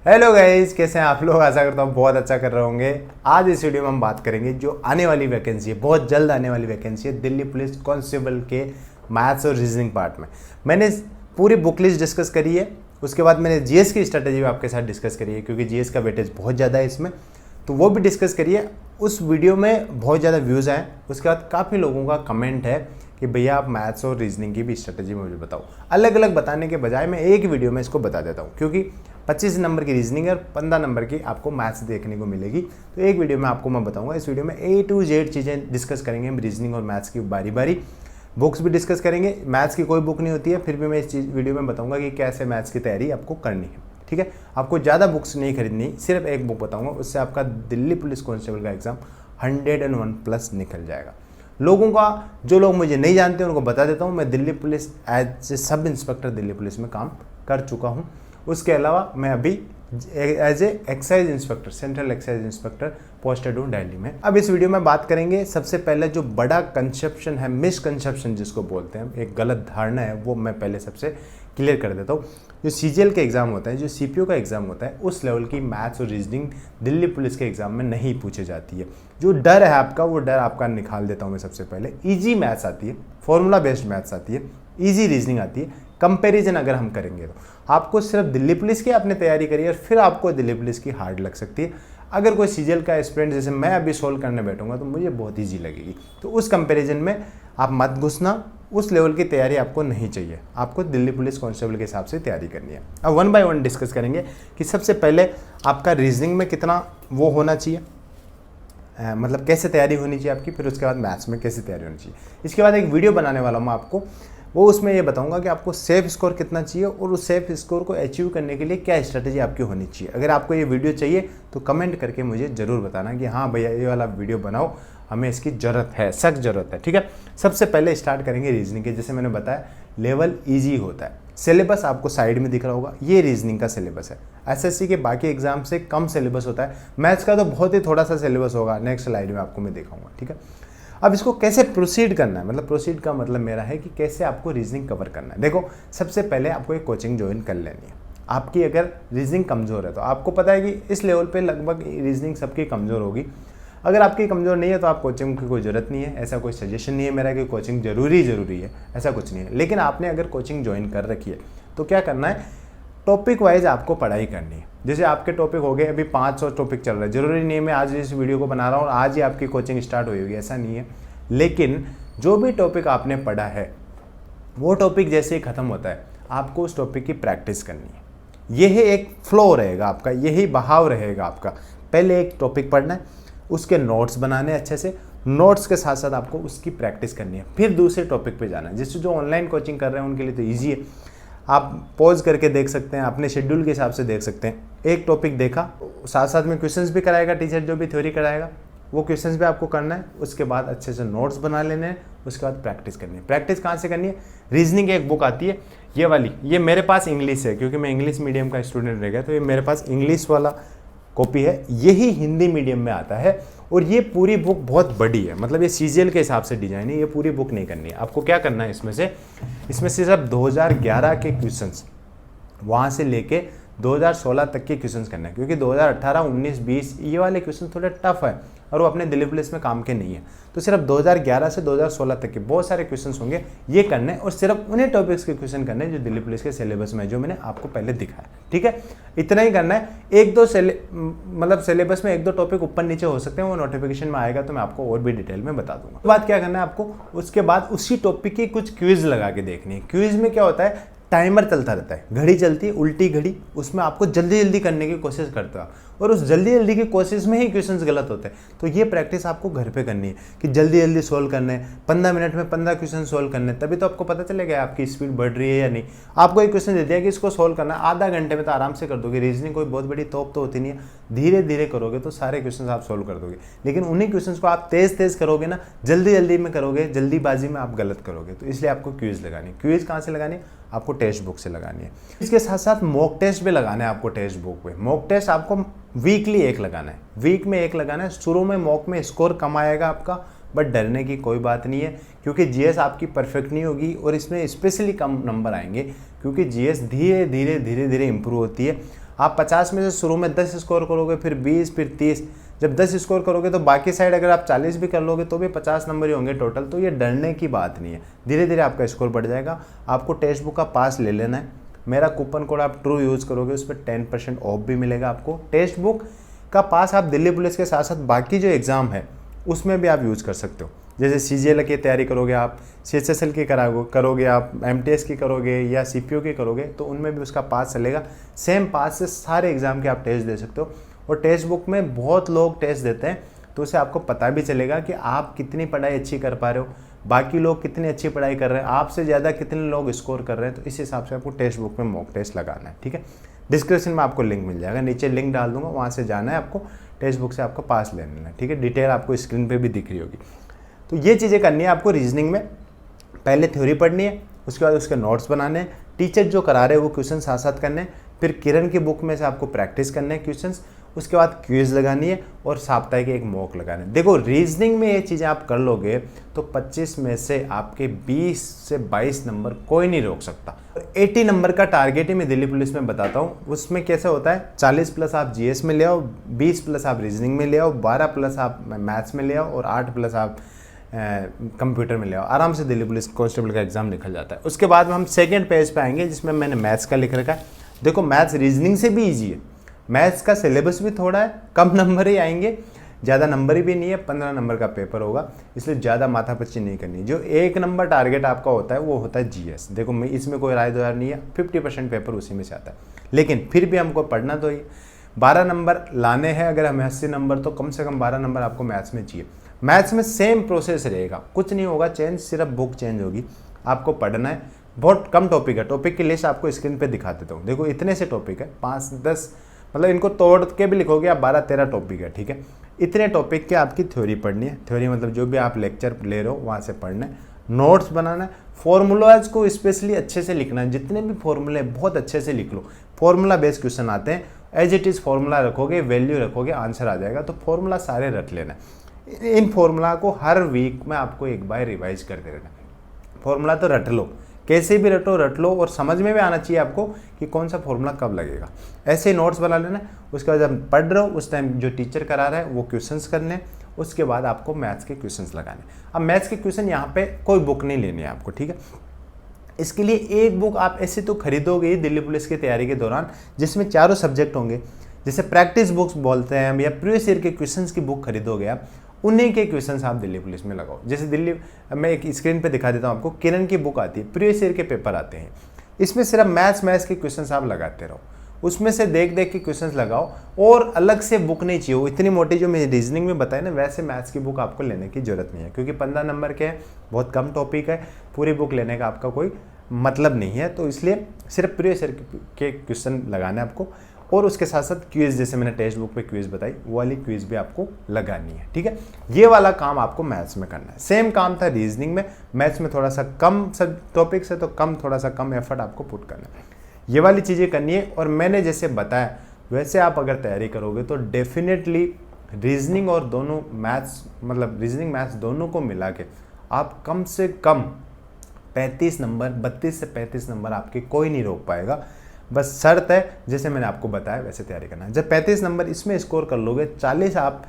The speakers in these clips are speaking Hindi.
हेलो गाइस, कैसे हैं आप लोग। आशा करता हूँ बहुत अच्छा कर रहे होंगे। आज इस वीडियो में हम बात करेंगे जो आने वाली वैकेंसी है, बहुत जल्द आने वाली वैकेंसी है दिल्ली पुलिस कांस्टेबल के मैथ्स और रीजनिंग पार्ट में। मैंने पूरी बुक लिस्ट डिस्कस करी है, उसके बाद मैंने जीएस की स्ट्रेटेजी भी आपके साथ डिस्कस करी है क्योंकि जीएस का वेटेज बहुत ज़्यादा है इसमें, तो वो भी डिस्कस करिए। उस वीडियो में बहुत ज़्यादा व्यूज़ आए, उसके बाद काफ़ी लोगों का कमेंट है कि भैया आप मैथ्स और रीजनिंग की भी स्ट्रेटेजी मुझे बताओ। अलग अलग बताने के बजाय मैं एक वीडियो में इसको बता देता हूँ क्योंकि 25 नंबर की रीजनिंग और 15 नंबर की आपको मैथ्स देखने को मिलेगी। तो एक वीडियो में आपको मैं बताऊँगा। इस वीडियो में A to Z चीज़ें डिस्कस करेंगे हम, रीजनिंग और मैथ्स की बारी बारी। बुक्स भी डिस्कस करेंगे, मैथ्स की कोई बुक नहीं होती है, फिर भी मैं इस वीडियो में बताऊँगा कि कैसे मैथ्स की तैयारी आपको करनी है। ठीक है, आपको ज़्यादा बुक्स नहीं खरीदनी, सिर्फ एक बुक बताऊँगा, उससे आपका दिल्ली पुलिस कांस्टेबल का एग्ज़ाम 101+ निकल जाएगा। लोगों का, जो लोग मुझे नहीं जानते उनको बता देता हूँ, मैं Delhi police as a sub inspector Delhi police में काम कर चुका हूँ। उसके अलावा मैं अभी as a excise inspector, central excise inspector posted हूँ दिल्ली में। अब इस वीडियो में बात करेंगे सबसे पहले जो बड़ा कंसेप्शन है, मिसकंसेप्शन जिसको बोलते हैं, एक गलत धारणा है, वो मैं पहले सबसे क्लियर कर देता हूँ। जो सीजीएल के एग्जाम होता है, जो सीपीओ का एग्जाम होता है, उस लेवल की मैथ्स और रीजनिंग दिल्ली पुलिस के एग्जाम में नहीं पूछी जाती है। जो डर है आपका, वो डर आपका निकाल देता हूँ मैं सबसे पहले। ईजी मैथ्स आती है, फॉर्मूला बेस्ड मैथ्स आती है, ईजी रीजनिंग आती है। कंपैरिजन अगर हम करेंगे तो आपको सिर्फ दिल्ली पुलिस की आपने तैयारी करी और फिर आपको दिल्ली पुलिस की हार्ड लग सकती है। अगर कोई सीजीएल का एस्पिरेंट जैसे मैं अभी सोल्व करने बैठूंगा तो मुझे बहुत ईजी लगेगी। तो उस कंपैरिजन में आप मत घुसना, उस लेवल की तैयारी आपको नहीं चाहिए। आपको दिल्ली पुलिस कांस्टेबल के हिसाब से तैयारी करनी है। अब 1 by 1 डिस्कस करेंगे कि सबसे पहले आपका रीजनिंग में कितना वो होना चाहिए, मतलब कैसे तैयारी होनी चाहिए आपकी, फिर उसके बाद मैथ्स में कैसे तैयारी होनी चाहिए। इसके बाद एक वीडियो बनाने वाला हूँ मैं आपको, वो उसमें ये बताऊंगा कि आपको सेफ स्कोर कितना चाहिए और उस सेफ स्कोर को अचीव करने के लिए क्या स्ट्रेटेजी आपकी होनी चाहिए। अगर आपको ये वीडियो चाहिए तो कमेंट करके मुझे ज़रूर बताना कि हाँ भैया ये वाला वीडियो बनाओ, हमें इसकी ज़रूरत है, सख्त ज़रूरत है। ठीक है, सबसे पहले स्टार्ट करेंगे रीजनिंग के। जैसे मैंने बताया लेवल ईजी होता है। सिलेबस आपको साइड में दिख रहा होगा, ये रीजनिंग का सिलेबस है। एसएससी के बाकी एग्जाम से कम सिलेबस होता है। मैथ्स का तो बहुत ही थोड़ा सा सिलेबस होगा, नेक्स्ट स्लाइड में आपको मैं दिखाऊंगा। ठीक है, अब इसको कैसे प्रोसीड करना है, मतलब प्रोसीड का मतलब मेरा है कि कैसे आपको रीजनिंग कवर करना है। देखो, सबसे पहले आपको एक कोचिंग ज्वाइन कर लेनी है। आपकी अगर रीजनिंग कमज़ोर है तो आपको पता है कि इस लेवल पे लगभग रीजनिंग सबकी कमज़ोर होगी। अगर आपकी कमज़ोर नहीं है तो आप कोचिंग की कोई ज़रूरत नहीं है। ऐसा कोई सजेशन नहीं है मेरा कि कोचिंग ज़रूरी है, ऐसा कुछ नहीं है। लेकिन आपने अगर कोचिंग ज्वाइन कर रखी है तो क्या करना है, टॉपिक वाइज आपको पढ़ाई करनी है। जैसे आपके टॉपिक हो गए, अभी 500 टॉपिक चल रहा है, ज़रूरी नहीं है मैं आज इस वीडियो को बना रहा हूँ और आज ही आपकी कोचिंग स्टार्ट हुई होगी, ऐसा नहीं है। लेकिन जो भी टॉपिक आपने पढ़ा है वो टॉपिक जैसे ही ख़त्म होता है आपको उस टॉपिक की प्रैक्टिस करनी है। यही एक फ्लो रहेगा आपका, यही बहाव रहेगा आपका। पहले एक टॉपिक पढ़ना है, उसके नोट्स बनाने अच्छे से, नोट्स के साथ साथ आपको उसकी प्रैक्टिस करनी है, फिर दूसरे टॉपिक पे जाना है। जैसे जो ऑनलाइन कोचिंग कर रहे हैं उनके लिए तो ईजी है, आप पॉज करके देख सकते हैं, अपने शेड्यूल के हिसाब से देख सकते हैं। एक टॉपिक देखा, साथ साथ में क्वेश्चंस भी कराएगा टीचर, जो भी थ्योरी कराएगा वो क्वेश्चंस भी आपको करना है। उसके बाद अच्छे से नोट्स बना लेने हैं, उसके बाद प्रैक्टिस करनी है। प्रैक्टिस कहाँ से करनी है, रीजनिंग की एक बुक आती है ये वाली, ये मेरे पास इंग्लिश है क्योंकि मैं इंग्लिश मीडियम का स्टूडेंट रह गया, तो ये मेरे पास इंग्लिश वाला कॉपी है। यही हिंदी मीडियम में आता है और ये पूरी बुक बहुत बड़ी है, मतलब ये सीजीएल के हिसाब से डिजाइन है। ये पूरी बुक नहीं करनी है आपको। क्या करना है, इसमें से सिर्फ 2011 के क्वेश्चंस वहाँ से लेके 2016 तक के क्वेश्चंस करना है, क्योंकि 2018, 19, 20 ये वाले क्वेश्चन थोड़े टफ है और वो अपने दिल्ली पुलिस में काम के नहीं है। तो सिर्फ 2011 से 2016 तक के बहुत सारे क्वेश्चंस होंगे, ये करने और सिर्फ उन्हीं टॉपिक्स के क्वेश्चन करने जो दिल्ली पुलिस के सिलेबस में, जो मैंने आपको पहले दिखाया। ठीक है, इतना ही करना है। एक दो मतलब सिलेबस में 1-2 टॉपिक ऊपर नीचे हो सकते हैं, वो नोटिफिकेशन में आएगा तो मैं आपको और भी डिटेल में बता दूंगा। उसके बाद क्या करना है आपको, उसके बाद उसी टॉपिक की कुछ क्विज लगा के देखनी है। क्विज में क्या होता है, टाइमर चलता रहता है, घड़ी चलती है, उल्टी घड़ी, उसमें आपको जल्दी जल्दी करने की कोशिश करता है और उस जल्दी जल्दी की कोशिश में ही क्वेश्चंस गलत होते हैं। तो ये प्रैक्टिस आपको घर पे करनी है कि जल्दी जल्दी सोल्व करने, 15 मिनट में 15 क्वेश्चन सोल्व करने, तभी तो आपको पता चलेगा आपकी स्पीड बढ़ रही है या नहीं। आपको एक क्वेश्चन दे दिया कि इसको सोल्व करना है, आधा घंटे में तो आराम से कर दोगे। रीजनिंग कोई बहुत बड़ी तोप तो होती नहीं है, धीरे धीरे करोगे तो सारे क्वेश्चन आप सोल्व कर दोगे। लेकिन उन्हीं क्वेश्चन को आप तेज तेज करोगे ना, जल्दी जल्दी में करोगे, जल्दीबाजी में आप गलत करोगे। तो इसलिए आपको क्विज लगानी है। क्विज कहाँ से लगानी है, आपको टेक्स्ट बुक से लगानी है। इसके साथ साथ मॉक टेस्ट भी लगाना है आपको टेक्स्ट बुक पे। मॉक टेस्ट आपको वीकली 1 लगाना है, वीक में 1 लगाना है। शुरू में मॉक में स्कोर कम आएगा आपका, बट डरने की कोई बात नहीं है क्योंकि जीएस आपकी परफेक्ट नहीं होगी और इसमें स्पेशली कम नंबर आएंगे क्योंकि जीएस धीरे धीरे इंप्रूव होती है। आप 50 में से शुरू में 10 स्कोर करोगे, फिर 20, फिर 30, जब 10 स्कोर करोगे तो बाकी साइड अगर आप 40 भी कर लोगे तो भी 50 नंबर ही होंगे टोटल। तो ये डरने की बात नहीं है, धीरे धीरे आपका स्कोर बढ़ जाएगा। आपको टेक्स्ट बुक का पास ले लेना है। मेरा कूपन कोड आप ट्रू यूज़ करोगे, उस पर 10% ऑफ भी मिलेगा आपको। टेक्स्ट बुक का पास आप दिल्ली पुलिस के साथ साथ बाकी जो एग्ज़ाम है उसमें भी आप यूज़ कर सकते हो। जैसे CGL की तैयारी करोगे आप, CHSL की करोगे आप, MTS की करोगे या CPO की करोगे, तो उनमें भी उसका पास चलेगा। सेम पास से सारे एग्ज़ाम के आप टेस्ट दे सकते हो। और टेक्स्ट बुक में बहुत लोग टेस्ट देते हैं, तो उससे आपको पता भी चलेगा कि आप कितनी पढ़ाई अच्छी कर पा रहे हो, बाकी लोग कितनी अच्छी पढ़ाई कर रहे हैं, आपसे ज़्यादा कितने लोग स्कोर कर रहे हैं। तो इस हिसाब से आपको टेक्स्ट बुक में मॉक टेस्ट लगाना है, ठीक है। डिस्क्रिप्शन में आपको लिंक मिल जाएगा, नीचे लिंक डाल दूंगा, वहाँ से जाना है आपको, टेक्स्ट बुक से आपको पास ले लेना है, ठीक है। डिटेल आपको स्क्रीन पे भी दिख रही होगी। तो ये चीज़ें करनी है आपको। रीजनिंग में पहले थ्योरी पढ़नी है, उसके बाद उसके नोट्स बनाने हैं, टीचर जो करा रहे हैं वो क्वेश्चन साथ साथ करने हैं, फिर किरण की बुक में से आपको प्रैक्टिस करने हैं क्वेश्चंस, उसके बाद क्विज लगानी है और साप्ताहिक एक मॉक लगाना है। देखो रीजनिंग में ये चीज़ें आप कर लोगे तो 25 में से आपके 20 से 22 नंबर कोई नहीं रोक सकता। 80 नंबर का टारगेट ही मैं दिल्ली पुलिस में बताता हूँ। उसमें कैसे होता है, 40 प्लस आप GS में ले आओ, 20 प्लस आप रीजनिंग में ले आओ, 12 प्लस आप मैथ्स में ले आओ और 8 प्लस आप कंप्यूटर में ले आओ। आराम से दिल्ली पुलिस कांस्टेबल का एग्जाम निकल जाता है। उसके बाद में हम सेकेंड पेज पे आएंगे जिसमें मैंने मैथ्स का लिख रखा है। देखो मैथ्स रीजनिंग से भी ईजी है, मैथ्स का सिलेबस भी थोड़ा है, कम नंबर ही आएंगे, ज़्यादा नंबर भी नहीं है, 15 नंबर का पेपर होगा, इसलिए ज़्यादा माथापच्ची नहीं करनी। जो 1 नंबर टारगेट आपका होता है वो होता है GS। देखो मैं इसमें कोई राय दो नहीं है, 50% पेपर उसी में से आता है, लेकिन फिर भी हमको पढ़ना तो ही 12 नंबर लाने हैं। अगर हमें 80 नंबर तो कम से कम 12 नंबर आपको मैथ्स में चाहिए। मैथ्स में सेम प्रोसेस रहेगा, कुछ नहीं होगा चेंज, सिर्फ बुक चेंज होगी। आपको पढ़ना है, बहुत कम टॉपिक है। टॉपिक की लिस्ट आपको स्क्रीन पे दिखा देता हूँ। देखो इतने से टॉपिक है, 5-10, मतलब इनको तोड़ के भी लिखोगे आप 12-13 टॉपिक है, ठीक है। इतने टॉपिक के आपकी थ्योरी पढ़नी है। थ्योरी मतलब जो भी आप लेक्चर ले रहे हो वहाँ से पढ़ना है, नोट्स बनाना है, फॉर्मूलाज को स्पेशली अच्छे से लिखना है। जितने भी फॉर्मूले बहुत अच्छे से लिख लो। फॉर्मूला बेस्ड क्वेश्चन आते हैं, एज इट इज़ फॉर्मूला रखोगे, वैल्यू रखोगे, आंसर आ जाएगा। तो फॉर्मूला सारे रख लेना। इन फॉर्मूला को हर वीक में आपको एक बार रिवाइज करते रहना। फॉर्मूला तो रट लो, कैसे भी रट लो और समझ में भी आना चाहिए आपको कि कौन सा फॉर्मूला कब लगेगा। ऐसे ही नोट्स बना लेना। उसके बाद जब पढ़ रहे हो उस टाइम जो टीचर करा रहा है वो क्वेश्चंस करने, उसके बाद आपको मैथ्स के क्वेश्चंस लगाने। अब मैथ्स के क्वेश्चन यहाँ पे कोई बुक नहीं लेनी है आपको, ठीक है। इसके लिए एक बुक आप ऐसे तो खरीदोगे ही दिल्ली पुलिस की तैयारी के दौरान, जिसमें चारों सब्जेक्ट होंगे। जैसे प्रैक्टिस बुक्स बोलते हैं हम, या प्रीवियस ईयर के क्वेश्चंस की बुक खरीदोगे आप, उन्हीं के क्वेश्चंस आप दिल्ली पुलिस में लगाओ। जैसे दिल्ली, मैं एक स्क्रीन पे दिखा देता हूँ आपको, किरण की बुक आती है, प्रीवियस ईयर के पेपर आते हैं, इसमें सिर्फ मैथ्स के क्वेश्चंस आप लगाते रहो, उसमें से देख देख के क्वेश्चंस लगाओ। और अलग से बुक नहीं चाहिए, वो इतनी मोटी जो मैं रीजनिंग में बताई ना, वैसे मैथ्स की बुक आपको लेने की जरूरत नहीं है, क्योंकि 15 नंबर के हैं, बहुत कम टॉपिक है, पूरी बुक लेने का आपका कोई मतलब नहीं है। तो इसलिए सिर्फ प्रीवियस ईयर के क्वेश्चन लगाने आपको, और उसके साथ साथ क्विज, जैसे मैंने टेक्स्ट बुक पे क्विज बताई, वो वाली क्विज भी आपको लगानी है, ठीक है। ये वाला काम आपको मैथ्स में करना है। सेम काम था रीजनिंग में, मैथ्स में थोड़ा सा कम सब टॉपिक्स है तो थोड़ा सा कम एफर्ट आपको पुट करना है। ये वाली चीज़ें करनी है। और मैंने जैसे बताया वैसे आप अगर तैयारी करोगे तो डेफिनेटली रीजनिंग और दोनों मैथ्स, मतलब रीजनिंग मैथ्स दोनों को मिला के आप कम से कम 35 नंबर, 32 से 35 नंबर आपके कोई नहीं रोक पाएगा। बस शर्त है जैसे मैंने आपको बताया वैसे तैयारी करना है। जब 35 नंबर इसमें स्कोर कर लोगे, 40 आप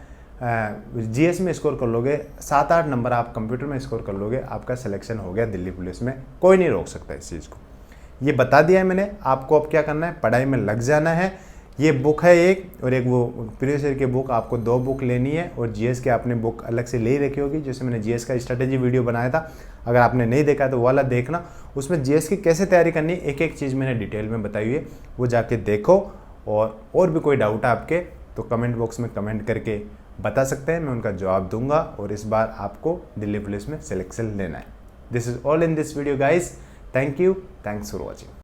GS में स्कोर कर लोगे, 7-8 नंबर आप कंप्यूटर में स्कोर कर लोगे, आपका सिलेक्शन हो गया दिल्ली पुलिस में। कोई नहीं रोक सकता इस चीज़ को। ये बता दिया है मैंने आपको। अब क्या करना है, पढ़ाई में लग जाना है। ये बुक है एक, और एक वो प्रीवियस ईयर की बुक, आपको 2 बुक लेनी है। और GS के आपने बुक अलग से ले ही रखी होगी, जैसे मैंने GS का स्ट्रेटेजी वीडियो बनाया था, अगर आपने नहीं देखा तो वो वाला देखना। उसमें GS की कैसे तैयारी करनी है, एक चीज़ मैंने डिटेल में बताई है, वो जाके देखो। और भी कोई डाउट है आपके तो कमेंट बॉक्स में कमेंट करके बता सकते हैं, मैं उनका जवाब दूंगा। और इस बार आपको दिल्ली पुलिस में सिलेक्शन लेना है। This is all in this video guys. Thank you, thanks for watching.